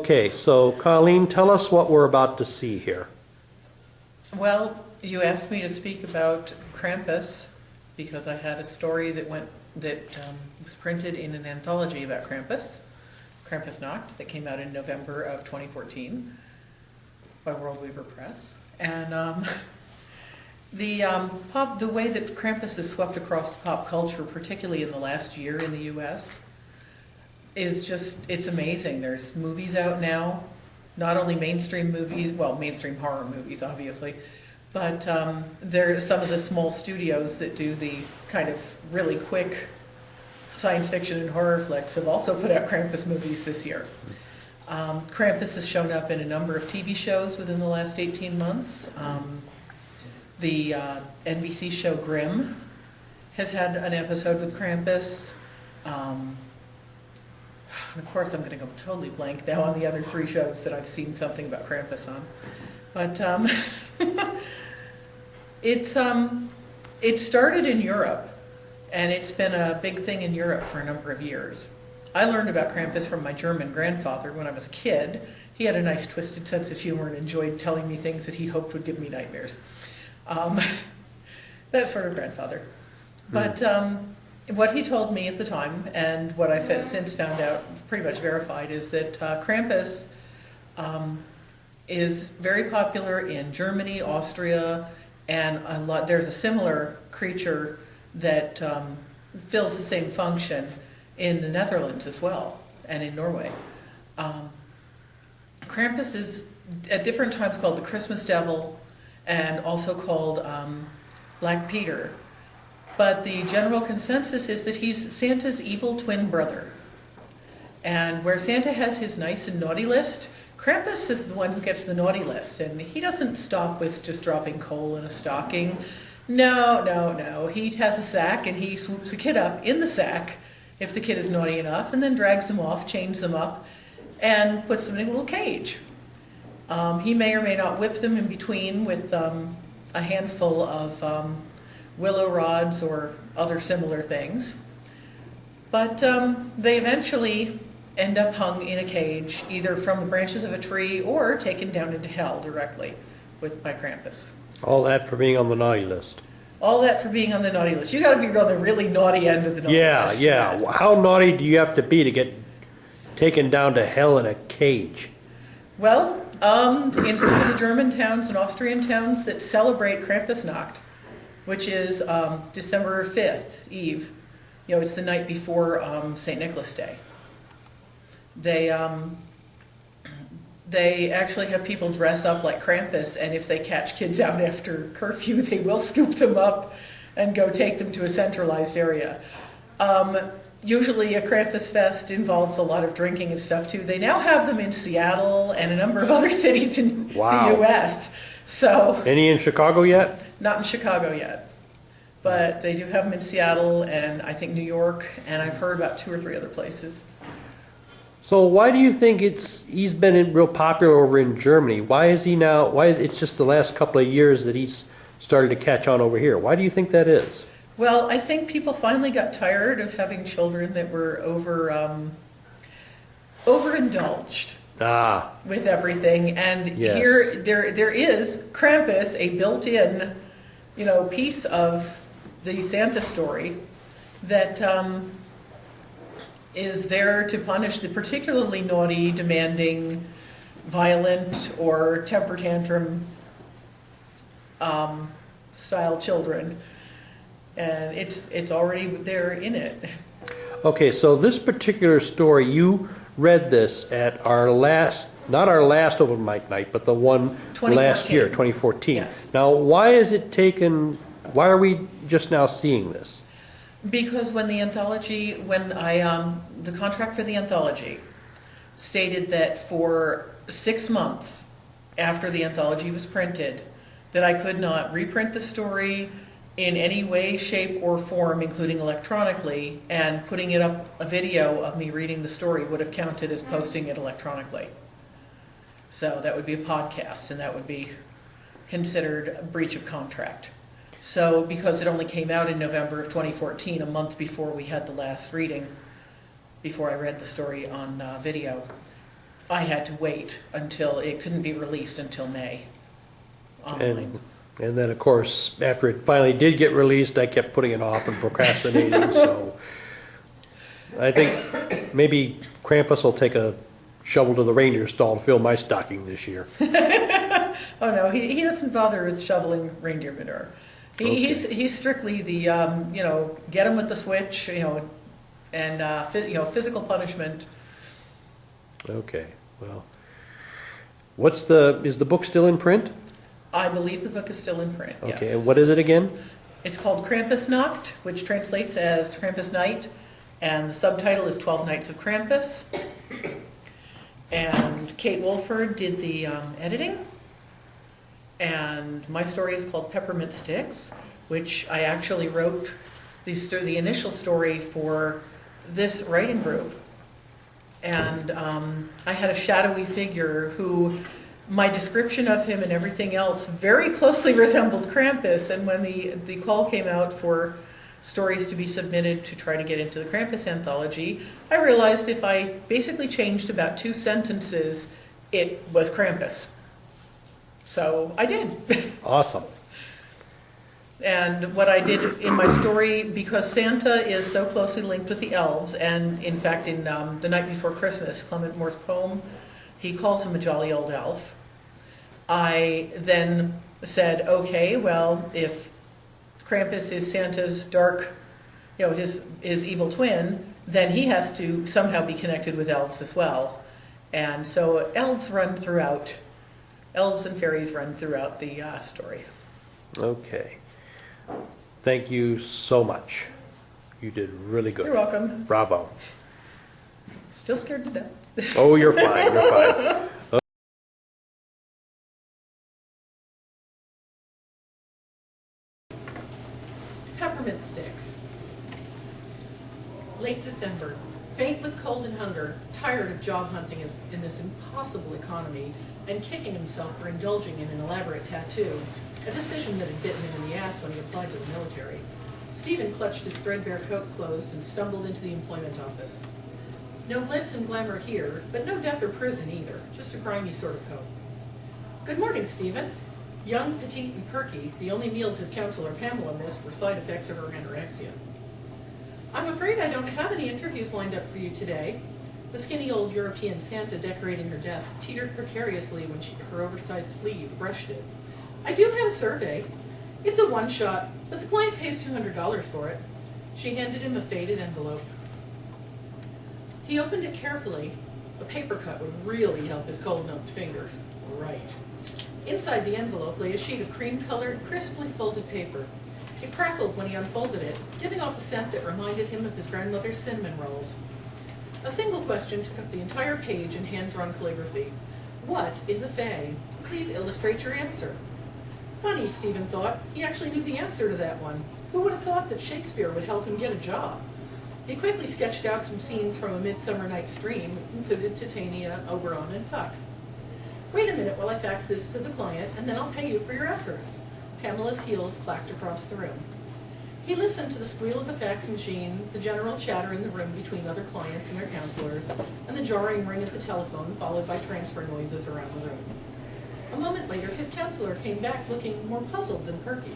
Okay, so Colleen, tell us what we're about to see here. Well, you asked me to speak about Krampus because I had a story that was printed in an anthology about Krampus, Krampusnacht, that came out in November of 2014 by World Weaver Press. And the way that Krampus has swept across pop culture, particularly in the last year in the U.S., is just, it's amazing. There's movies out now, not only mainstream movies, well, mainstream horror movies, obviously, but there are some of the small studios that do the kind of really quick science fiction and horror flicks have also put out Krampus movies this year. Krampus has shown up in a number of TV shows within the last 18 months. The NBC show Grimm has had an episode with Krampus. And of course, I'm going to go totally blank now on the other three shows that I've seen something about Krampus on. But it started in Europe, and it's been a big thing in Europe for a number of years. I learned about Krampus from my German grandfather when I was a kid. He had a nice twisted sense of humor and enjoyed telling me things that he hoped would give me nightmares. That sort of grandfather. But what he told me at the time, and what I've since found out, pretty much verified, is that Krampus is very popular in Germany, Austria, and there's a similar creature that fills the same function in the Netherlands as well, and in Norway. Krampus is at different times called the Christmas Devil, and also called Black Peter. But the general consensus is that he's Santa's evil twin brother. And where Santa has his nice and naughty list, Krampus is the one who gets the naughty list. And he doesn't stop with just dropping coal in a stocking. No. He has a sack, and he swoops a kid up in the sack if the kid is naughty enough, and then drags them off, chains them up, and puts them in a little cage. He may or may not whip them in between with a handful of willow rods or other similar things. But they eventually end up hung in a cage, either from the branches of a tree or taken down into hell directly by Krampus. All that for being on the naughty list. All that for being on the naughty list. You got to be on the really naughty end of the naughty list. Yeah. How naughty do you have to be to get taken down to hell in a cage? Well, in some of the German towns and Austrian towns that celebrate Krampusnacht, which is December 5th, Eve. You know, it's the night before St. Nicholas Day. They actually have people dress up like Krampus, and if they catch kids out after curfew, they will scoop them up and go take them to a centralized area. Usually a Krampus fest involves a lot of drinking and stuff too. They now have them in Seattle and a number of other cities in the U.S. So any in Chicago yet? Not in Chicago yet, but they do have them in Seattle and I think New York, and I've heard about 2 or 3 other places. So why do you think he's been real popular over in Germany? Why is it's just the last couple of years that he's started to catch on over here? Why do you think that is? Well, I think people finally got tired of having children that were overindulged with everything, and yes. Here there is Krampus, a built-in, piece of the Santa story that is there to punish the particularly naughty, demanding, violent, or temper tantrum style children. And it's already there in it. Okay, so this particular story, you read this at not our last open mic night, but the one last year, 2014. Yes. Now, why are we just now seeing this? Because when the contract for the anthology stated that for 6 months after the anthology was printed, that I could not reprint the story in any way, shape, or form, including electronically, and putting it up, a video of me reading the story would have counted as posting it electronically. So that would be a podcast, and that would be considered a breach of contract. So because it only came out in November of 2014, a month before we had the last reading, before I read the story on video, I had to wait until it couldn't be released until May online. And then, of course, after it finally did get released, I kept putting it off and procrastinating, so I think maybe Krampus will take a shovel to the reindeer stall to fill my stocking this year. Oh no, he doesn't bother with shoveling reindeer manure. He's strictly the get him with the switch, and physical punishment. Okay, well, is the book still in print? I believe the book is still in print. Okay, yes. and what is it again? It's called Krampusnacht, which translates as Krampusnight, and the subtitle is 12 Nights of Krampus. And Kate Wolford did the editing. And my story is called Peppermint Sticks, which I actually wrote the initial story for this writing group. And I had a shadowy figure who, my description of him and everything else very closely resembled Krampus. And when the call came out for stories to be submitted to try to get into the Krampus anthology, I realized if I basically changed about 2 sentences, it was Krampus. So I did. Awesome. And what I did in my story, because Santa is so closely linked with the elves, and in fact in The Night Before Christmas, Clement Moore's poem, he calls him a jolly old elf. I then said, okay, well, if Krampus is Santa's dark, his evil twin, then he has to somehow be connected with elves as well. And so elves and fairies run throughout the story. Okay. Thank you so much. You did really good. You're welcome. Bravo. Still scared to death. Oh, you're fine. You're fine. Peppermint sticks. Late December. Faint with cold and hunger, tired of job hunting in this impossible economy, and kicking himself for indulging in an elaborate tattoo, a decision that had bitten him in the ass when he applied to the military, Stephen clutched his threadbare coat closed and stumbled into the employment office. No glitz and glamour here, but no death or prison either, just a grimy sort of hope. Good morning, Stephen. Young, petite, and perky, the only meals his counselor Pamela missed were side effects of her anorexia. I'm afraid I don't have any interviews lined up for you today. The skinny old European Santa decorating her desk teetered precariously when her oversized sleeve brushed it. I do have a survey. It's a one-shot, but the client pays $200 for it. She handed him a faded envelope. He opened it carefully. A paper cut would really help his cold-numbed fingers. Right. Inside the envelope lay a sheet of cream-colored, crisply folded paper. It crackled when he unfolded it, giving off a scent that reminded him of his grandmother's cinnamon rolls. A single question took up the entire page in hand-drawn calligraphy. What is a fae? Please illustrate your answer. Funny, Stephen thought. He actually knew the answer to that one. Who would have thought that Shakespeare would help him get a job? He quickly sketched out some scenes from A Midsummer Night's Dream, included Titania, Oberon, and Puck. Wait a minute while I fax this to the client, and then I'll pay you for your efforts. Pamela's heels clacked across the room. He listened to the squeal of the fax machine, the general chatter in the room between other clients and their counselors, and the jarring ring of the telephone, followed by transfer noises around the room. A moment later, his counselor came back looking more puzzled than perky.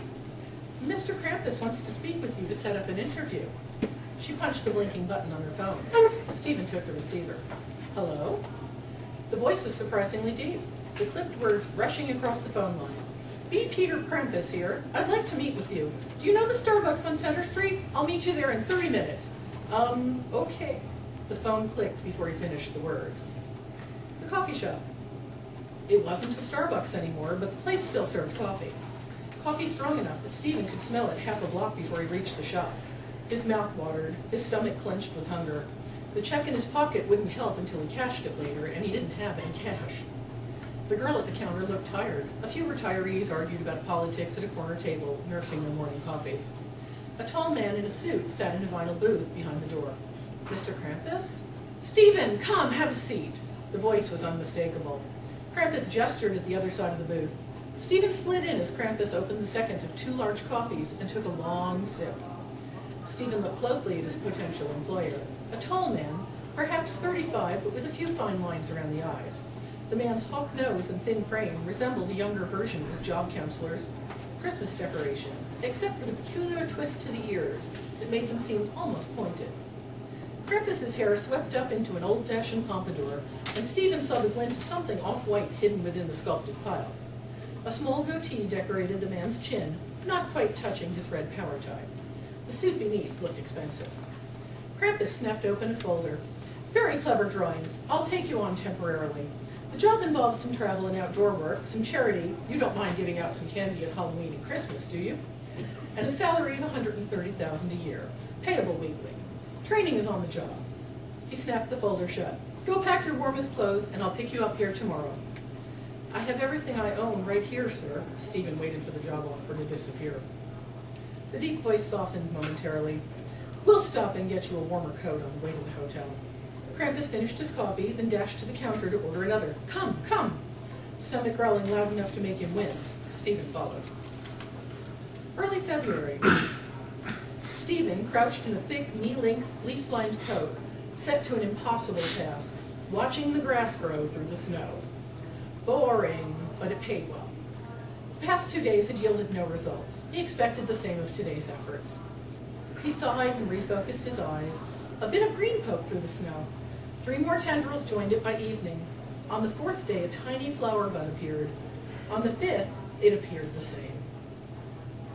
Mr. Krampus wants to speak with you to set up an interview. She punched the blinking button on her phone. Stephen took the receiver. Hello? The voice was surprisingly deep, the clipped words rushing across the phone line. Be Peter Krampus here. I'd like to meet with you. Do you know the Starbucks on Center Street? I'll meet you there in 30 minutes. Okay. The phone clicked before he finished the word. The coffee shop. It wasn't a Starbucks anymore, but the place still served coffee. Coffee strong enough that Stephen could smell it half a block before he reached the shop. His mouth watered, his stomach clenched with hunger. The check in his pocket wouldn't help until he cashed it later, and he didn't have any cash. The girl at the counter looked tired. A few retirees argued about politics at a corner table, nursing their morning coffees. A tall man in a suit sat in a vinyl booth behind the door. Mr. Krampus? Stephen, come, have a seat. The voice was unmistakable. Krampus gestured at the other side of the booth. Stephen slid in as Krampus opened the second of 2 large coffees and took a long sip. Stephen looked closely at his potential employer, a tall man Perhaps 35, but with a few fine lines around the eyes. The man's hawk nose and thin frame resembled a younger version of his job counselor's Christmas decoration, except for the peculiar twist to the ears that made them seem almost pointed. Krampus's hair swept up into an old-fashioned pompadour, and Stephen saw the glint of something off-white hidden within the sculpted pile. A small goatee decorated the man's chin, not quite touching his red power tie. The suit beneath looked expensive. Krampus snapped open a folder. "Very clever drawings. I'll take you on temporarily. The job involves some travel and outdoor work, some charity. You don't mind giving out some candy at Halloween and Christmas, do you? And a salary of $130,000 a year, payable weekly. Training is on the job." He snapped the folder shut. "Go pack your warmest clothes, and I'll pick you up here tomorrow." "I have everything I own right here, sir." Stephen waited for the job offer to disappear. The deep voice softened momentarily. "We'll stop and get you a warmer coat on the way to the hotel." Krampus finished his coffee, then dashed to the counter to order another. "Come, come!" Stomach growling loud enough to make him wince. Stephen followed. Early February. Stephen, crouched in a thick, knee-length, fleece-lined coat, set to an impossible task, watching the grass grow through the snow. Boring, but it paid well. The past 2 days had yielded no results. He expected the same of today's efforts. He sighed and refocused his eyes. A bit of green poked through the snow. 3 more tendrils joined it by evening. On the 4th day, a tiny flower bud appeared. On the 5th, it appeared the same.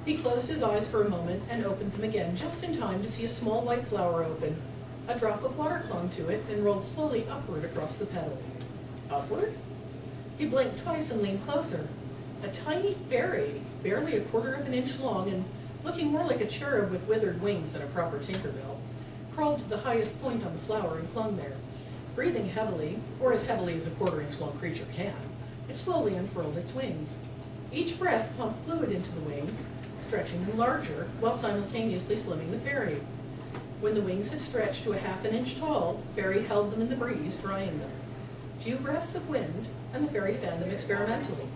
He closed his eyes for a moment and opened them again, just in time to see a small white flower open. A drop of water clung to it, then rolled slowly upward across the petal. Upward? He blinked twice and leaned closer. A tiny fairy, barely a quarter of an inch long and looking more like a cherub with withered wings than a proper Tinkerbell, crawled to the highest point on the flower and clung there. Breathing heavily, or as heavily as a quarter-inch long creature can, it slowly unfurled its wings. Each breath pumped fluid into the wings, stretching them larger while simultaneously slimming the fairy. When the wings had stretched to a half an inch tall, the fairy held them in the breeze, drying them. Few breaths of wind, and the fairy fanned them experimentally.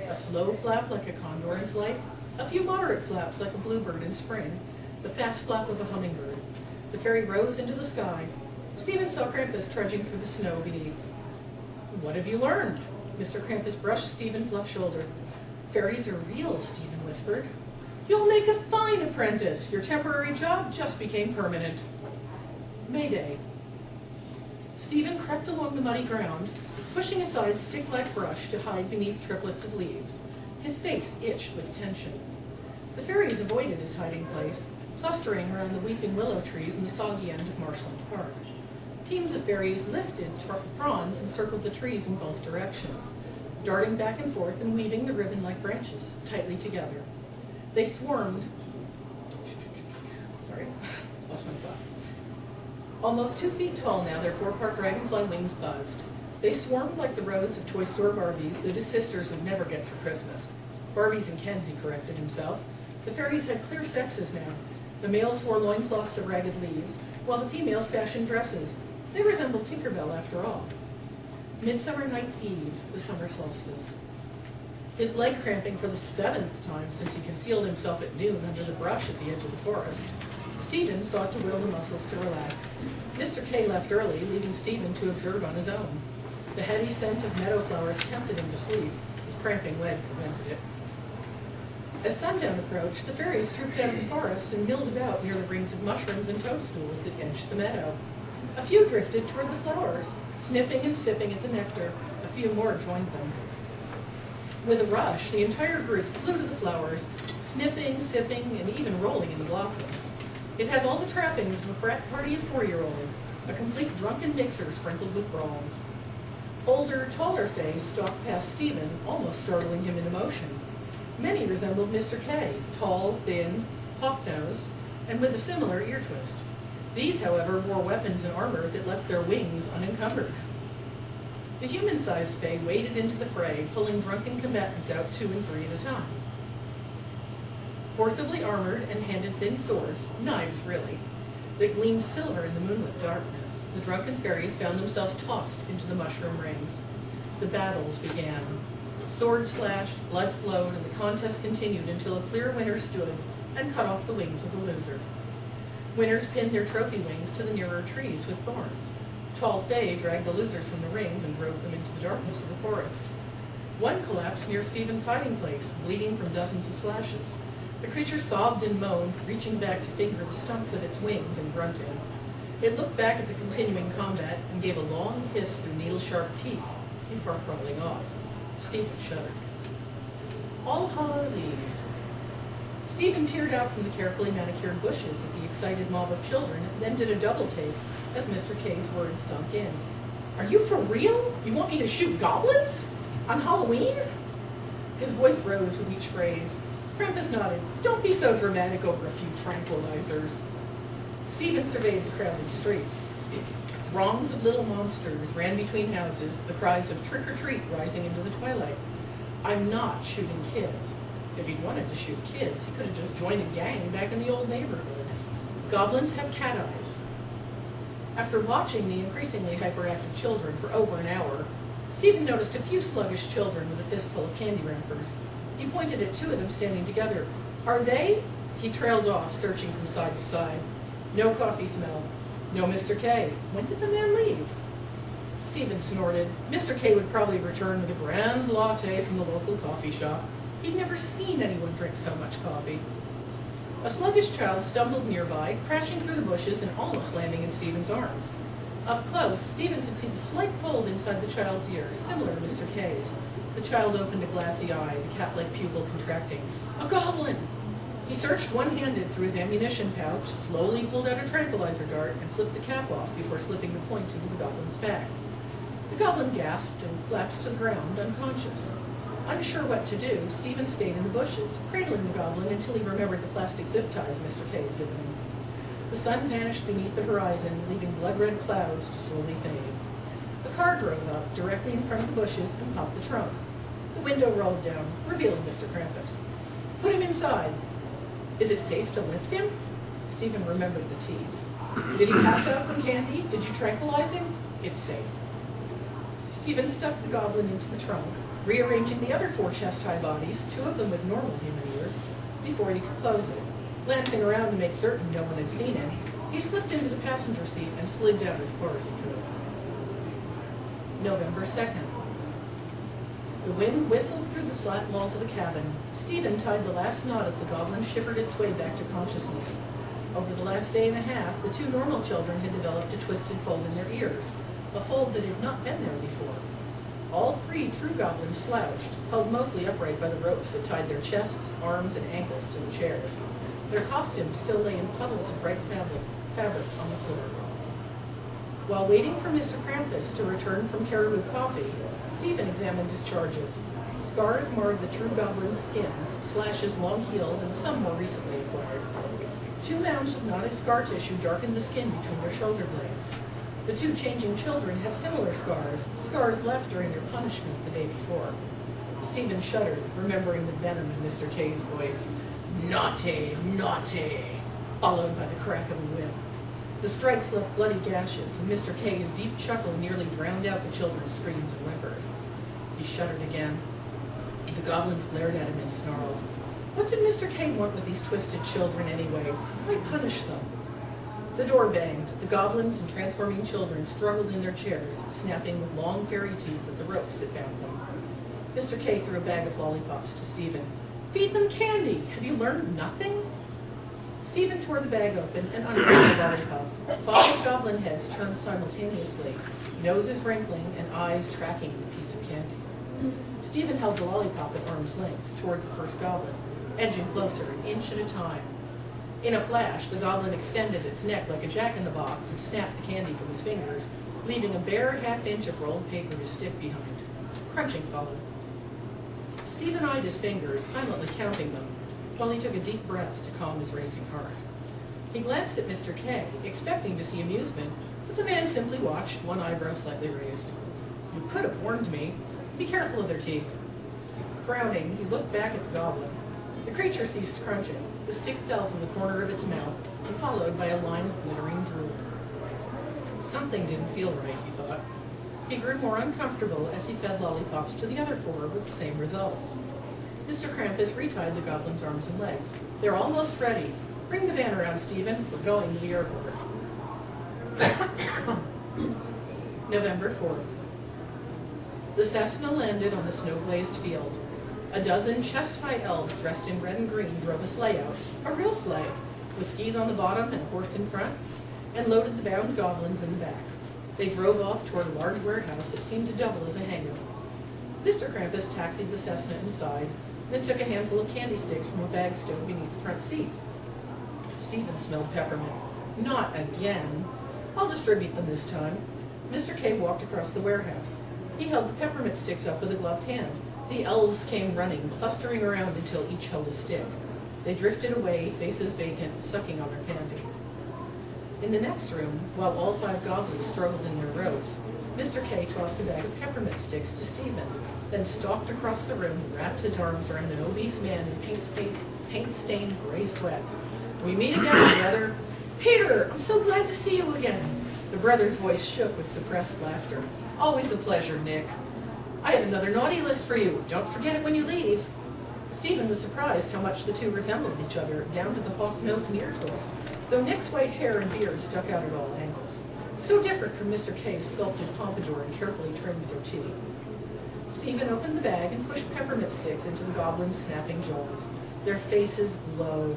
A slow flap like a condor in flight, a few moderate flaps like a bluebird in spring, the fast flap of a hummingbird. The fairy rose into the sky. Stephen saw Krampus trudging through the snow beneath. "What have you learned?" Mr. Krampus brushed Stephen's left shoulder. "Fairies are real," Stephen whispered. "You'll make a fine apprentice. Your temporary job just became permanent." Mayday. Stephen crept along the muddy ground, pushing aside stick-like brush to hide beneath triplets of leaves. His face itched with tension. The fairies avoided his hiding place, clustering around the weeping willow trees in the soggy end of Marshland Park. Teams of fairies lifted fronds and circled the trees in both directions, darting back and forth and weaving the ribbon-like branches tightly together. They swarmed, lost my spot. Almost 2 feet tall now, their 4-part dragonfly wings buzzed. They swarmed like the rows of toy store Barbies that his sisters would never get for Christmas. Barbies and Kens, he corrected himself. The fairies had clear sexes now. The males wore loincloths of ragged leaves, while the females fashioned dresses. They resembled Tinkerbell after all. Midsummer Night's Eve, the summer solstice. His leg cramping for the 7th time since he concealed himself at noon under the brush at the edge of the forest, Stephen sought to will the muscles to relax. Mr. K left early, leaving Stephen to observe on his own. The heady scent of meadow flowers tempted him to sleep. His cramping leg prevented it. As sundown approached, the fairies trooped out of the forest and milled about near the rings of mushrooms and toadstools that edged the meadow. A few drifted toward the flowers, sniffing and sipping at the nectar. A few more joined them. With a rush, the entire group flew to the flowers, sniffing, sipping, and even rolling in the blossoms. It had all the trappings of a frat party of 4-year-olds, a complete drunken mixer sprinkled with brawls. Older, taller fays stalked past Stephen, almost startling him into motion. Many resembled Mr. K, tall, thin, hawk-nosed, and with a similar ear twist. These, however, wore weapons and armor that left their wings unencumbered. The human-sized fae waded into the fray, pulling drunken combatants out 2 and 3 at a time. Forcibly armored and handed thin swords, knives really, that gleamed silver in the moonlit darkness, the drunken fairies found themselves tossed into the mushroom rings. The battles began. Swords flashed, blood flowed, and the contest continued until a clear winner stood and cut off the wings of the loser. Winners pinned their trophy wings to the nearer trees with thorns. Tall Fay dragged the losers from the rings and drove them into the darkness of the forest. One collapsed near Stephen's hiding place, bleeding from dozens of slashes. The creature sobbed and moaned, reaching back to finger the stumps of its wings and grunting. It looked back at the continuing combat and gave a long hiss through needle-sharp teeth before crawling off. Stephen shuddered. All Hallows Eve. Stephen peered out from the carefully manicured bushes at the excited mob of children, then did a double take as Mr. K's words sunk in. "Are you for real? You want me to shoot goblins? On Halloween?" His voice rose with each phrase. Krampus nodded. "Don't be so dramatic over a few tranquilizers." Stephen surveyed the crowded street. Throngs of little monsters ran between houses, the cries of trick or treat rising into the twilight. "I'm not shooting kids." If he'd wanted to shoot kids, he could have just joined a gang back in the old neighborhood. Goblins have cat eyes. After watching the increasingly hyperactive children for over an hour, Stephen noticed a few sluggish children with a fistful of candy wrappers. He pointed at two of them standing together. "Are they?" He trailed off, searching from side to side. No coffee smell. No Mr. K. When did the man leave? Stephen snorted. Mr. K would probably return with a grand latte from the local coffee shop. He'd never seen anyone drink so much coffee. A sluggish child stumbled nearby, crashing through the bushes and almost landing in Stephen's arms. Up close, Stephen could see the slight fold inside the child's ear, similar to Mr. K's. The child opened a glassy eye, the cat-like pupil contracting. A goblin! He searched one-handed through his ammunition pouch, slowly pulled out a tranquilizer dart, and flipped the cap off before slipping the point into the goblin's back. The goblin gasped and collapsed to the ground, unconscious. Unsure what to do, Stephen stayed in the bushes, cradling the goblin until he remembered the plastic zip ties Mr. K had given him. The sun vanished beneath the horizon, leaving blood-red clouds to slowly fade. The car drove up directly in front of the bushes and popped the trunk. The window rolled down, revealing Mr. Krampus. "Put him inside." "Is it safe to lift him?" Stephen remembered the teeth. "Did he pass out from candy? Did you tranquilize him?" "It's safe." Stephen stuffed the goblin into the trunk, rearranging the other 4 chest-high bodies, 2 of them with normal human ears, before he could close it. Glancing around to make certain no one had seen him, he slipped into the passenger seat and slid down as far as he could. November 2nd. The wind whistled through the slat walls of the cabin. Stephen tied the last knot as the goblin shivered its way back to consciousness. Over the last day and a half, the 2 normal children had developed a twisted fold in their ears, a fold that had not been there before. All 3 true goblins slouched, held mostly upright by the ropes that tied their chests, arms, and ankles to the chairs. Their costumes still lay in puddles of bright fabric on the floor. While waiting for Mr. Krampus to return from Caribou Coffee, Stephen examined his charges. Scars marred the true goblin's skins, slashes long-healed and some more recently acquired. 2 mounds of knotted scar tissue darkened the skin between their shoulder blades. The 2 changing children had similar scars left during their punishment the day before. Stephen shuddered, remembering the venom in Mr. K's voice. "Naughty, naughty," followed by the crack of a whip. The strikes left bloody gashes, and Mr. K's deep chuckle nearly drowned out the children's screams and whimpers. He shuddered again. The goblins glared at him and snarled. What did Mr. K want with these twisted children anyway? Why punish them? The door banged. The goblins and transforming children struggled in their chairs, snapping with long fairy teeth at the ropes that bound them. Mr. K threw a bag of lollipops to Stephen. "Feed them candy! Have you learned nothing?" Stephen tore the bag open and unwrapped the lollipop. 5 goblin heads turned simultaneously, noses wrinkling and eyes tracking the piece of candy. Stephen held the lollipop at arm's length toward the first goblin, edging closer an inch at a time. In a flash, the goblin extended its neck like a jack-in-the-box and snapped the candy from his fingers, leaving a bare half-inch of rolled paper to stick behind. Crunching followed. Stephen eyed his fingers, silently counting them, while he took a deep breath to calm his racing heart. He glanced at Mr. K, expecting to see amusement, but the man simply watched, one eyebrow slightly raised. "You could have warned me. Be careful of their teeth." Frowning, he looked back at the goblin. The creature ceased crunching. The stick fell from the corner of its mouth, and followed by a line of glittering drool. Something didn't feel right, he thought. He grew more uncomfortable as he fed lollipops to the other 4 with the same results. Mr. Krampus retied the goblin's arms and legs. "They're almost ready. Bring the van around, Stephen. We're going to the airport." November 4th. The Cessna landed on the snow-glazed field. A dozen chest-high elves dressed in red and green drove a sleigh out, a real sleigh, with skis on the bottom and a horse in front, and loaded the bound goblins in the back. They drove off toward a large warehouse that seemed to double as a hangar. Mr. Krampus taxied the Cessna inside, then took a handful of candy sticks from a bag stowed beneath the front seat. Stephen smelled peppermint. Not again. I'll distribute them this time. Mr. K walked across the warehouse. He held the peppermint sticks up with a gloved hand. The elves came running, clustering around until each held a stick. They drifted away, faces vacant, sucking on their candy. In the next room, while all 5 goblins struggled in their robes, Mr. K tossed a bag of peppermint sticks to Stephen, then stalked across the room and wrapped his arms around an obese man in paint-stained gray sweats. "We meet again, brother." "Peter, I'm so glad to see you again." The brother's voice shook with suppressed laughter. "Always a pleasure, Nick. I have another naughty list for you. Don't forget it when you leave." Stephen was surprised how much the two resembled each other, down to the hawk-nosed and ear twist, though Nick's white hair and beard stuck out at all angles. So different from Mr. K's sculpted pompadour and carefully trimmed goatee. Stephen opened the bag and pushed peppermint sticks into the goblins' snapping jaws. Their faces glowed.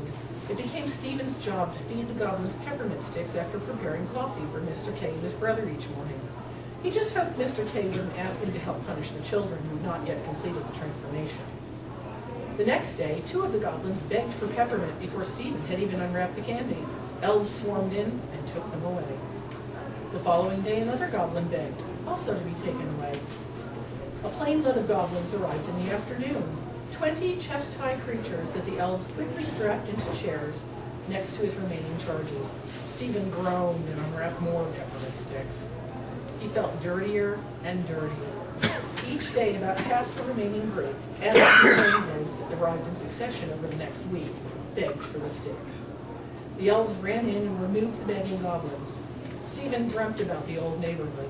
It became Stephen's job to feed the goblins peppermint sticks after preparing coffee for Mr. K and his brother each morning. He just hoped Mr. K wouldn't ask him to help punish the children who had not yet completed the transformation. The next day, 2 of the goblins begged for peppermint before Stephen had even unwrapped the candy. Elves swarmed in and took them away. The following day, another goblin begged, also to be taken away. A plane load of goblins arrived in the afternoon, 20 chest-high creatures that the elves quickly strapped into chairs next to his remaining charges. Stephen groaned and unwrapped more peppermint sticks. He felt dirtier and dirtier. Each day, about half the remaining group, and the remaining loads that arrived in succession over the next week, begged for the sticks. The elves ran in and removed the begging goblins. Stephen dreamt about the old neighborhood.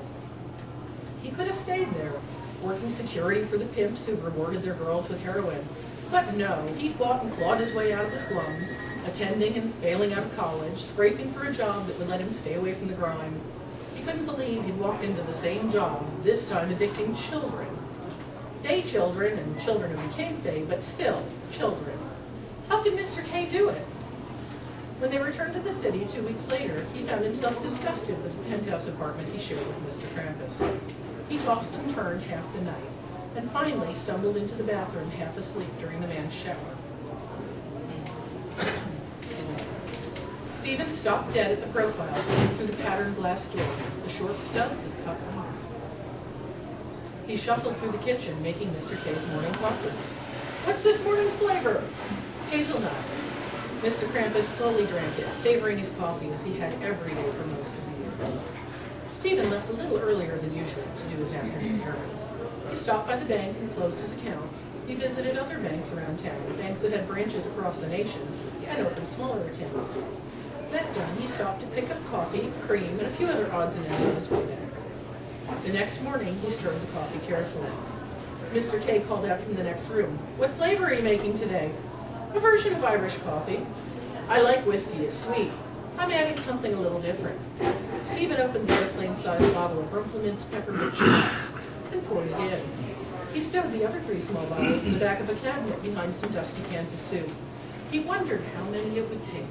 He could have stayed there, working security for the pimps who rewarded their girls with heroin. But no, he fought and clawed his way out of the slums, attending and failing out of college, scraping for a job that would let him stay away from the grime. He couldn't believe he'd walked into the same job, this time addicting children. Fey children and children who became Fey, but still, children. How could Mr. K do it? When they returned to the city 2 weeks later, he found himself disgusted with the penthouse apartment he shared with Mr. Krampus. He tossed and turned half the night, and finally stumbled into the bathroom half asleep during the man's shower. Stephen stopped dead at the profile seen through the patterned glass door, the short studs of cut wings. He shuffled through the kitchen, making Mr. K's morning coffee. "What's this morning's flavor?" "Hazelnut." Mr. Krampus slowly drank it, savoring his coffee as he had every day for most of the year. Stephen left a little earlier than usual to do his afternoon errands. He stopped by the bank and closed his account. He visited other banks around town, banks that had branches across the nation, and opened smaller accounts. That done, he stopped to pick up coffee, cream, and a few other odds and ends on his way back. The next morning, he stirred the coffee carefully. Mr. K called out from the next room, "What flavor are you making today?" "A version of Irish coffee." "I like whiskey, it's sweet. I'm adding something a little different." Stephen opened the airplane-sized bottle of Rumplement's peppermint schnapps and poured it in. He stowed the other 3 small bottles in the back of a cabinet behind some dusty cans of soup. He wondered how many it would take.